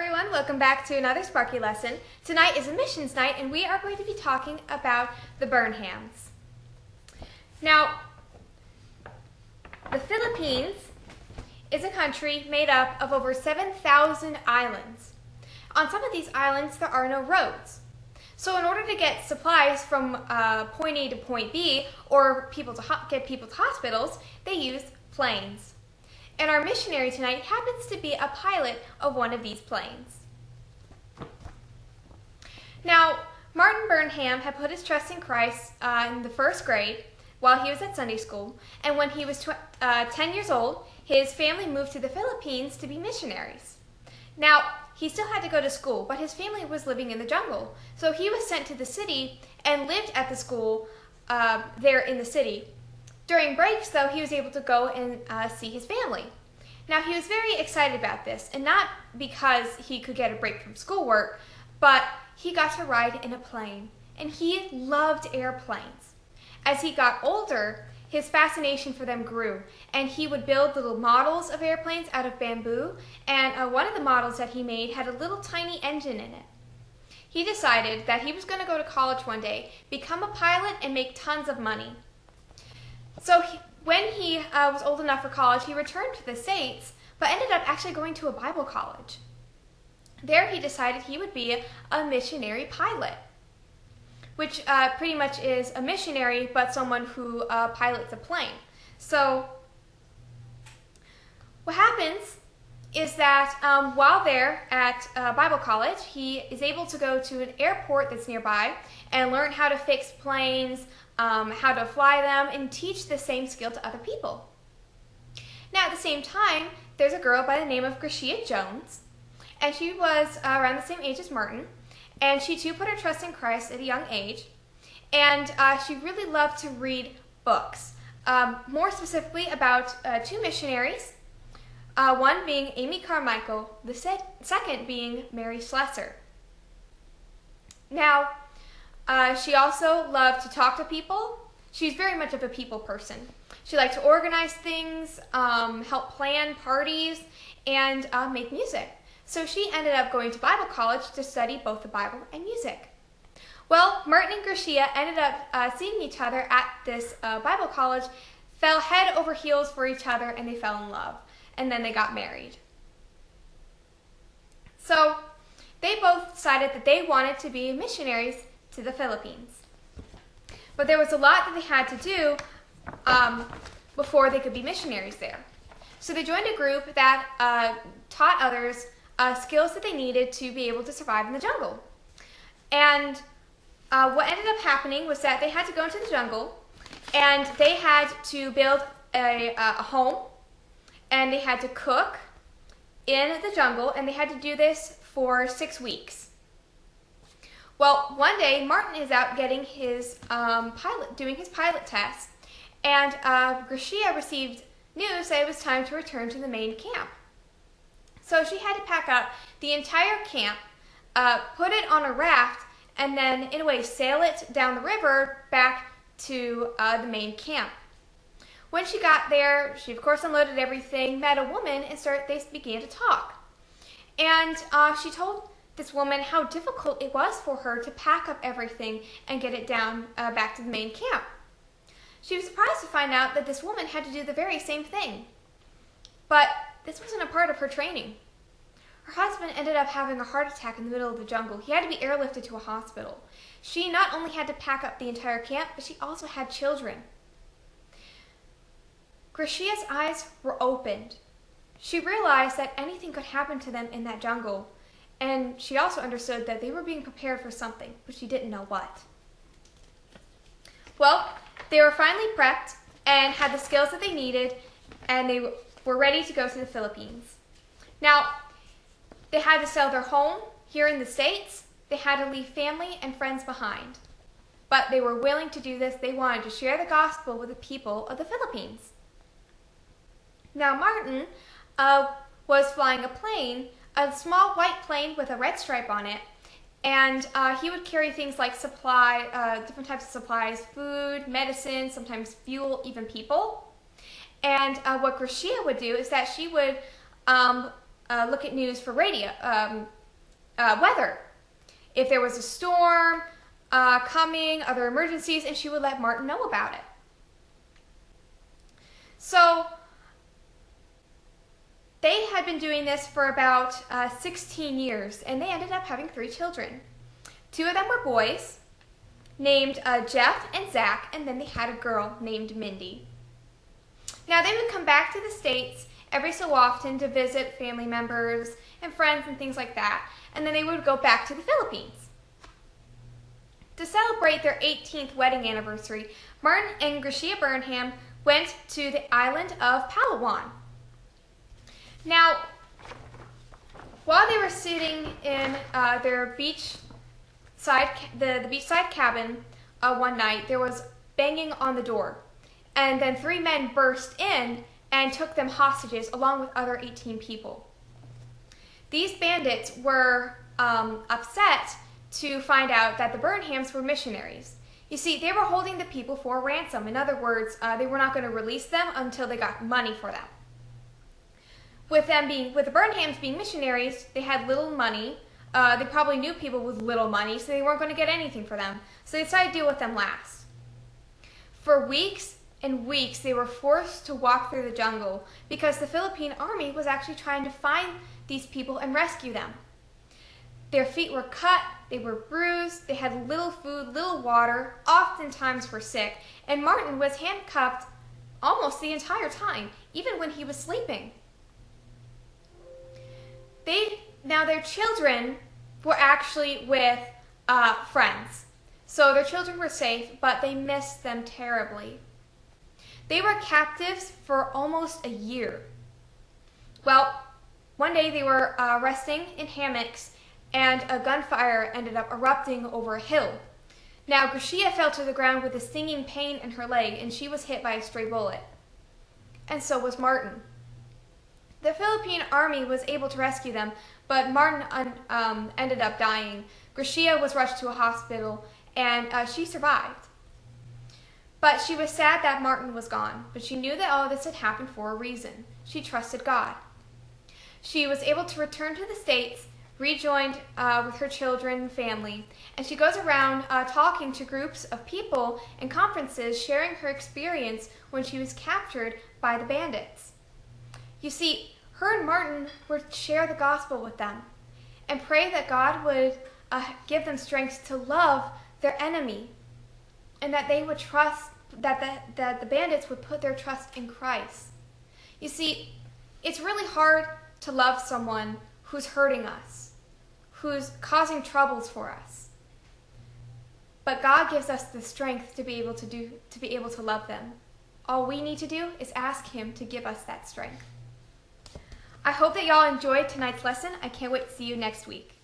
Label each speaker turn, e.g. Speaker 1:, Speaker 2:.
Speaker 1: everyone, welcome back to another Sparky lesson. Tonight is a missions night and we are going to be talking about the Burnhams. Now, the Philippines is a country made up of over 7,000 islands. On some of these islands there are no roads. So in order to get supplies from point A to point B or get people to hospitals, they use planes. And our missionary tonight happens to be a pilot of one of these planes. Now, Martin Burnham had put his trust in Christ in the first grade while he was at Sunday school, and when he was 10 years old, his family moved to the Philippines to be missionaries. Now, he still had to go to school, but his family was living in the jungle, so he was sent to the city and lived at the school there in the city. During breaks, though, he was able to go and see his family. Now, he was very excited about this, and not because he could get a break from schoolwork, but he got to ride in a plane, and he loved airplanes. As he got older, his fascination for them grew, and he would build little models of airplanes out of bamboo, and one of the models that he made had a little tiny engine in it. He decided that he was going to go to college one day, become a pilot, and make tons of money. So when he was old enough for college, he returned to the States, but ended up actually going to a Bible college. There he decided he would be a missionary pilot, which pretty much is a missionary, but someone who pilots a plane. So what happens is that while there at Bible college, he is able to go to an airport that's nearby and learn how to fix planes, how to fly them, and teach the same skill to other people. Now at the same time, there's a girl by the name of Gracia Jones, and she was around the same age as Martin, and she too put her trust in Christ at a young age, and she really loved to read books, more specifically about two missionaries, one being Amy Carmichael, the second being Mary Slessor. Now, she also loved to talk to people. She's very much of a people person. She liked to organize things, help plan parties, and make music. So she ended up going to Bible college to study both the Bible and music. Well, Martin and Gracia ended up seeing each other at this Bible college, fell head over heels for each other, and they fell in love. And then they got married. So they both decided that they wanted to be missionaries to the Philippines. But there was a lot that they had to do before they could be missionaries there. So they joined a group that taught others skills that they needed to be able to survive in the jungle. And what ended up happening was that they had to go into the jungle and they had to build a home, and they had to cook in the jungle, and they had to do this for 6 weeks. Well, one day Martin is out getting his doing his pilot test, and Gracia received news that it was time to return to the main camp. So she had to pack up the entire camp, put it on a raft, and then in a way sail it down the river back to the main camp. When she got there, she of course unloaded everything, met a woman, and they began to talk. And she told this woman how difficult it was for her to pack up everything and get it down back to the main camp. She was surprised to find out that this woman had to do the very same thing. But this wasn't a part of her training. Her husband ended up having a heart attack in the middle of the jungle. He had to be airlifted to a hospital. She not only had to pack up the entire camp, but she also had children. Gracia's eyes were opened. She realized that anything could happen to them in that jungle, and she also understood that they were being prepared for something, but she didn't know what. Well, they were finally prepped and had the skills that they needed, and they were ready to go to the Philippines. Now, they had to sell their home here in the States. They had to leave family and friends behind. But they were willing to do this. They wanted to share the gospel with the people of the Philippines. Now, Martin was flying a plane, a small white plane with a red stripe on it, and he would carry things like different types of supplies, food, medicine, sometimes fuel, even people. And what Gracia would do is that she would look at news for weather. If there was a storm coming, other emergencies, and she would let Martin know about it. So they had been doing this for about 16 years, and they ended up having 3 children. 2 of them were boys, named Jeff and Zach, and then they had a girl named Mindy. Now, they would come back to the States every so often to visit family members and friends and things like that, and then they would go back to the Philippines. To celebrate their 18th wedding anniversary, Martin and Gracia Burnham went to the island of Palawan. Now, while they were sitting in their beachside cabin one night, there was banging on the door, and then 3 men burst in and took them hostages along with other 18 people. These bandits were upset to find out that the Burnhams were missionaries. You see, they were holding the people for ransom. In other words, they were not going to release them until they got money for them. With the Burnhams being missionaries, they had little money. They probably knew people with little money, so they weren't going to get anything for them. So they decided to deal with them last. For weeks and weeks, they were forced to walk through the jungle because the Philippine army was actually trying to find these people and rescue them. Their feet were cut, they were bruised, they had little food, little water, oftentimes were sick, and Martin was handcuffed almost the entire time, even when he was sleeping. Now their children were actually with friends, so their children were safe, but they missed them terribly. They were captives for almost a year. Well, one day they were resting in hammocks, and a gunfire ended up erupting over a hill. Now, Gracia fell to the ground with a stinging pain in her leg, and she was hit by a stray bullet. And so was Martin. The Philippine army was able to rescue them, but Martin ended up dying. Gracia was rushed to a hospital, and she survived. But she was sad that Martin was gone, but she knew that all of this had happened for a reason. She trusted God. She was able to return to the States, rejoined with her children and family, and she goes around talking to groups of people and conferences, sharing her experience when she was captured by the bandits. You see, her and Martin would share the gospel with them and pray that God would give them strength to love their enemy, and that they would trust, that the bandits would put their trust in Christ. You see, it's really hard to love someone who's hurting us, who's causing troubles for us. But God gives us the strength to be able to love them. All we need to do is ask Him to give us that strength. I hope that y'all enjoyed tonight's lesson. I can't wait to see you next week.